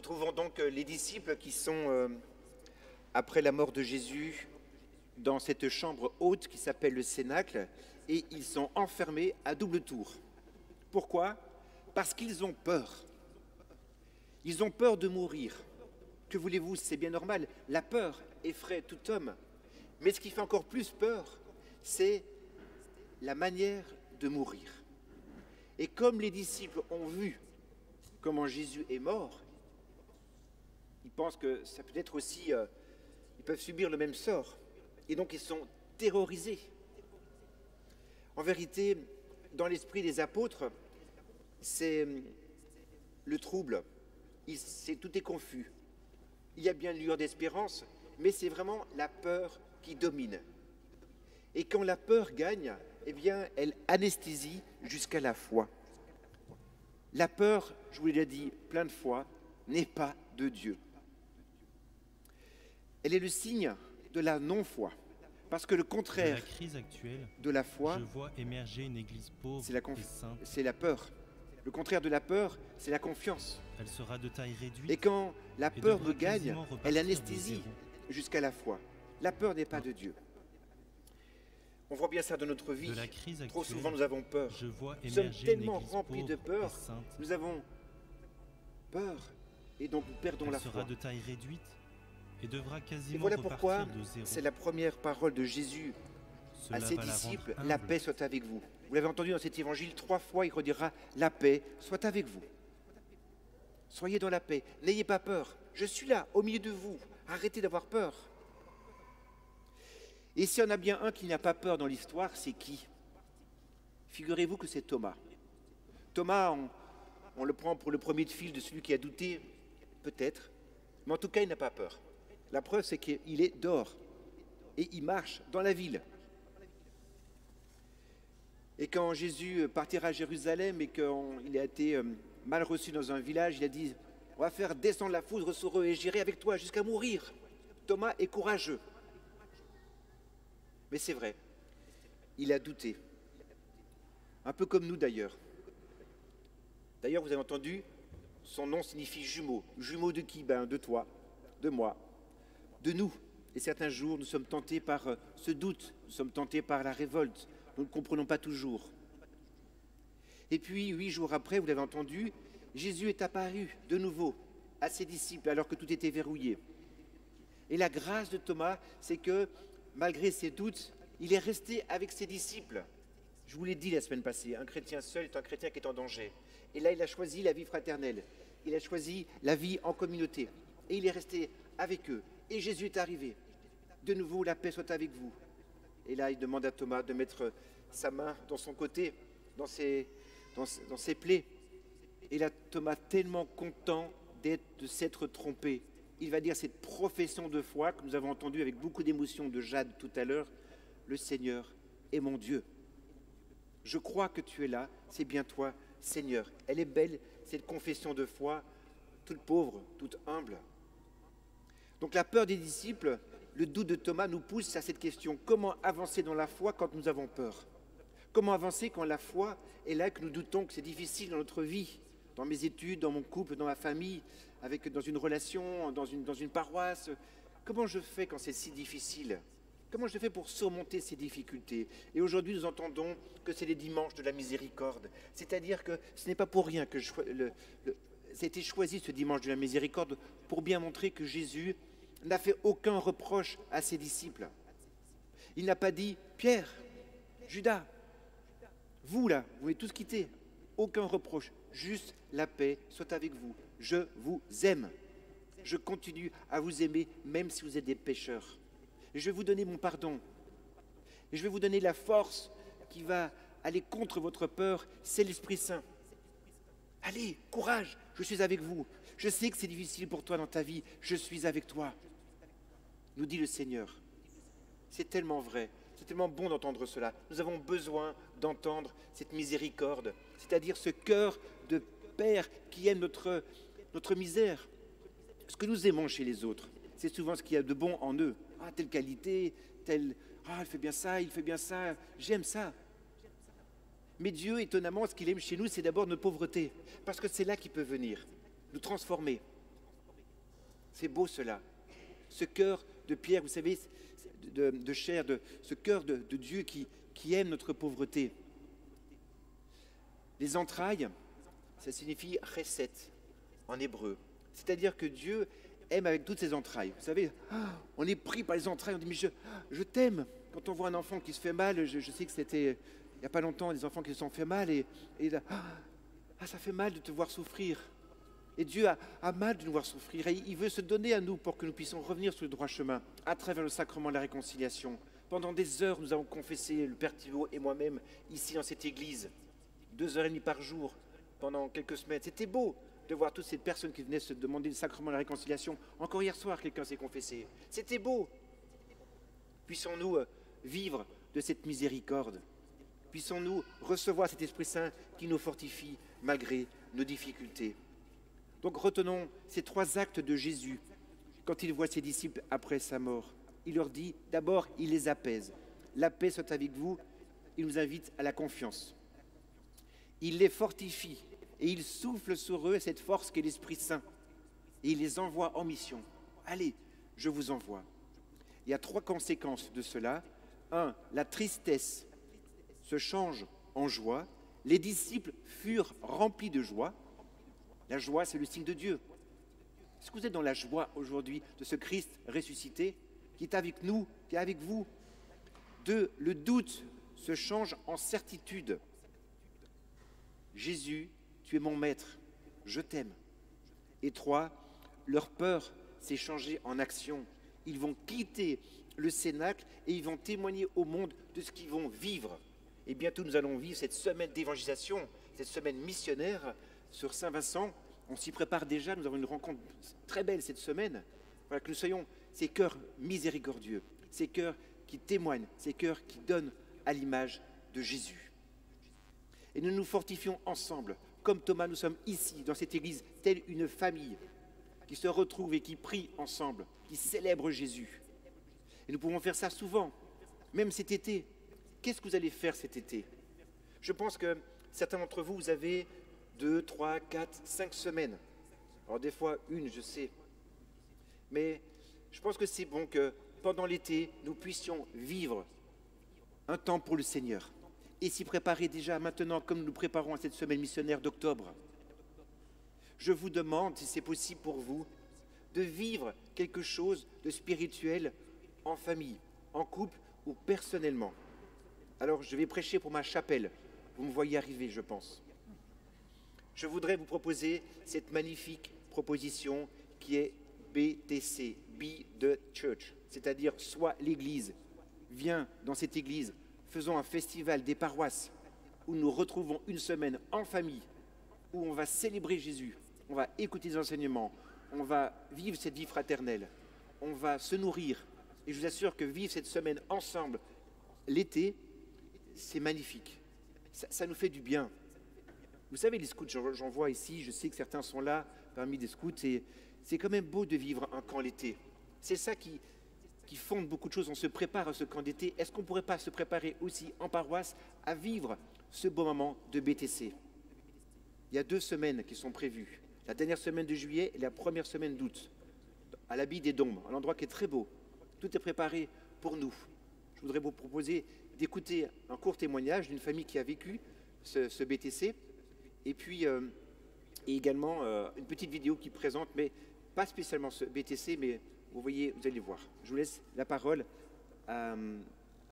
trouvons donc les disciples qui sont, après la mort de Jésus, dans cette chambre haute qui s'appelle le Cénacle, et ils sont enfermés à double tour. Pourquoi? Parce qu'ils ont peur. Ils ont peur de mourir. Que voulez-vous? C'est bien normal. La peur effraie tout homme. Mais ce qui fait encore plus peur, c'est la manière de mourir. Et comme les disciples ont vu comment Jésus est mort, ils pensent que ça peut être aussi, ils peuvent subir le même sort. Et donc ils sont terrorisés. En vérité, dans l'esprit des apôtres, c'est le trouble, tout est confus. Il y a bien une lueur d'espérance, mais c'est vraiment la peur qui domine. Et quand la peur gagne, eh bien, elle anesthésie jusqu'à la foi. La peur, je vous l'ai dit plein de fois, n'est pas de Dieu. Elle est le signe de la non-foi. Parce que le contraire de la crise actuelle, de la foi, je vois émerger une église pauvre et sainte. c'est la peur. Le contraire de la peur, c'est la confiance. Elle sera de taille réduite. Et quand la et peur devra me gagne, quasiment repartir elle de anesthésie zéro. jusqu'à la foi. La peur n'est pas de Dieu. On voit bien ça dans notre vie. De la crise Trop actuelle, souvent nous avons peur. je vois Nous sommes émerger une tellement église remplis de pauvre peur. et sainte. Nous avons peur et donc nous perdons Elle la sera foi. de taille réduite et devra Et quasiment voilà repartir pourquoi de zéro. c'est la première parole de Jésus Cela à ses va la disciples, rendre la humble. paix soit avec vous. Vous l'avez entendu dans cet évangile 3 fois, il redira, la paix soit avec vous. Soyez dans la paix, n'ayez pas peur. Je suis là, au milieu de vous. Arrêtez d'avoir peur. Et s'il y en a bien un qui n'a pas peur dans l'histoire, c'est qui? Figurez-vous que c'est Thomas. Thomas, on le prend pour le premier de file de celui qui a douté, peut-être, mais en tout cas, il n'a pas peur. La preuve, c'est qu'il est dehors et il marche dans la ville. Et quand Jésus partira à Jérusalem et qu'il a été mal reçu dans un village, il a dit, on va faire descendre la foudre sur eux et j'irai avec toi jusqu'à mourir. Thomas est courageux. Mais c'est vrai, il a douté. Un peu comme nous d'ailleurs. D'ailleurs, vous avez entendu, son nom signifie jumeau. Jumeau de qui? Ben, de toi, de moi, de nous. Et certains jours, nous sommes tentés par ce doute, nous sommes tentés par la révolte. Nous ne comprenons pas toujours. Et puis, 8 jours après, vous l'avez entendu, Jésus est apparu de nouveau à ses disciples alors que tout était verrouillé. Et la grâce de Thomas, c'est que, malgré ses doutes, il est resté avec ses disciples. Je vous l'ai dit la semaine passée, un chrétien seul est un chrétien qui est en danger. Et là, il a choisi la vie fraternelle. Il a choisi la vie en communauté. Et il est resté avec eux. Et Jésus est arrivé. De nouveau, la paix soit avec vous. Et là, il demande à Thomas de mettre sa main dans son côté, dans ses plaies. Et là, Thomas, tellement content de s'être trompé, il va dire cette profession de foi que nous avons entendue avec beaucoup d'émotion de Jade tout à l'heure. Le Seigneur est mon Dieu. Je crois que tu es là, c'est bien toi, Seigneur. Elle est belle, cette confession de foi, toute pauvre, toute humble. Donc la peur des disciples, le doute de Thomas nous pousse à cette question. Comment avancer dans la foi quand nous avons peur? Comment avancer quand la foi est là, que nous doutons que c'est difficile dans notre vie, dans mes études, dans mon couple, dans ma famille, dans une relation, dans une paroisse? Comment je fais quand c'est si difficile? Comment je fais pour surmonter ces difficultés? Et aujourd'hui, nous entendons que c'est les dimanches de la miséricorde. C'est-à-dire que ce n'est pas pour rien que ça a été choisi ce dimanche de la miséricorde pour bien montrer que Jésus n'a fait aucun reproche à ses disciples. Il n'a pas dit « Pierre, Judas, vous là, vous pouvez tous quitter. Aucun reproche, juste la paix soit avec vous. Je vous aime. Je continue à vous aimer même si vous êtes des pécheurs. Et je vais vous donner mon pardon. Et je vais vous donner la force qui va aller contre votre peur, c'est l'Esprit Saint. Allez, courage, je suis avec vous. Je sais que c'est difficile pour toi dans ta vie, je suis avec toi. Nous dit le Seigneur. C'est tellement vrai, c'est tellement bon d'entendre cela. Nous avons besoin d'entendre cette miséricorde, c'est-à-dire ce cœur de Père qui aime notre misère. Ce que nous aimons chez les autres, c'est souvent ce qu'il y a de bon en eux. Ah, telle qualité, telle... Ah, il fait bien ça, j'aime ça. Mais Dieu, étonnamment, ce qu'il aime chez nous, c'est d'abord notre pauvreté. Parce que c'est là qu'il peut venir, nous transformer. C'est beau cela. Ce cœur de pierre, vous savez, de chair, ce cœur de Dieu qui aime notre pauvreté. Les entrailles, ça signifie chesed en hébreu. C'est-à-dire que Dieu aime avec toutes ses entrailles. Vous savez, on est pris par les entrailles, on dit mais je t'aime. Quand on voit un enfant qui se fait mal, je sais que c'était il n'y a pas longtemps des enfants qui se sont fait mal et là, ça fait mal de te voir souffrir. Et Dieu a mal de nous voir souffrir et il veut se donner à nous pour que nous puissions revenir sur le droit chemin à travers le sacrement de la réconciliation. Pendant des heures, nous avons confessé, le Père Thibaut et moi-même, ici dans cette église, 2h30 par jour, pendant quelques semaines. C'était beau de voir toutes ces personnes qui venaient se demander le sacrement de la réconciliation. Encore hier soir, quelqu'un s'est confessé. C'était beau. Puissons-nous vivre de cette miséricorde. Puissons-nous recevoir cet Esprit Saint qui nous fortifie malgré nos difficultés. Donc retenons ces 3 actes de Jésus quand il voit ses disciples après sa mort. Il leur dit, d'abord, il les apaise. La paix soit avec vous. Il nous invite à la confiance. Il les fortifie et il souffle sur eux cette force qu'est l'Esprit Saint. Et il les envoie en mission. Allez, je vous envoie. Il y a 3 conséquences de cela. 1, la tristesse se change en joie. Les disciples furent remplis de joie. La joie, c'est le signe de Dieu. Est-ce que vous êtes dans la joie aujourd'hui de ce Christ ressuscité qui est avec nous, qui est avec vous? 2, le doute se change en certitude. Jésus, tu es mon maître, je t'aime. Et 3, leur peur s'est changée en action. Ils vont quitter le cénacle et ils vont témoigner au monde de ce qu'ils vont vivre. Et bientôt, nous allons vivre cette semaine d'évangélisation, cette semaine missionnaire sur Saint-Vincent. On s'y prépare déjà, nous avons une rencontre très belle cette semaine. Voilà, que nous soyons ces cœurs miséricordieux, ces cœurs qui témoignent, ces cœurs qui donnent à l'image de Jésus. Et nous nous fortifions ensemble. Comme Thomas, nous sommes ici, dans cette église, telle une famille qui se retrouve et qui prie ensemble, qui célèbre Jésus. Et nous pouvons faire ça souvent, même cet été. Qu'est-ce que vous allez faire cet été? Je pense que certains d'entre vous, vous avez 2, 3, 4, 5 semaines. Alors des fois, une, je sais. Mais je pense que c'est bon que pendant l'été, nous puissions vivre un temps pour le Seigneur et s'y préparer déjà maintenant comme nous préparons à cette semaine missionnaire d'octobre. Je vous demande, si c'est possible pour vous, de vivre quelque chose de spirituel en famille, en couple ou personnellement. Alors, je vais prêcher pour ma chapelle. Vous me voyez arriver, je pense. Je voudrais vous proposer cette magnifique proposition qui est BTC, Be the Church, c'est-à-dire soit l'Église. Viens dans cette Église, faisons un festival des paroisses où nous retrouvons une semaine en famille, où on va célébrer Jésus, on va écouter des enseignements, on va vivre cette vie fraternelle, on va se nourrir. Et je vous assure que vivre cette semaine ensemble, l'été, c'est magnifique. Ça nous fait du bien. Vous savez, les scouts, j'en vois ici, je sais que certains sont là parmi des scouts, et c'est quand même beau de vivre un camp l'été. C'est ça qui fonde beaucoup de choses, on se prépare à ce camp d'été. Est-ce qu'on ne pourrait pas se préparer aussi en paroisse à vivre ce beau moment de BTC? Il y a 2 semaines qui sont prévues, la dernière semaine de juillet et la première semaine d'août, à l'Abbaye des Dombes, un endroit qui est très beau. Tout est préparé pour nous. Je voudrais vous proposer d'écouter un court témoignage d'une famille qui a vécu ce BTC, et puis également une petite vidéo qui présente, mais pas spécialement ce BTC, mais vous voyez, vous allez voir. Je vous laisse la parole à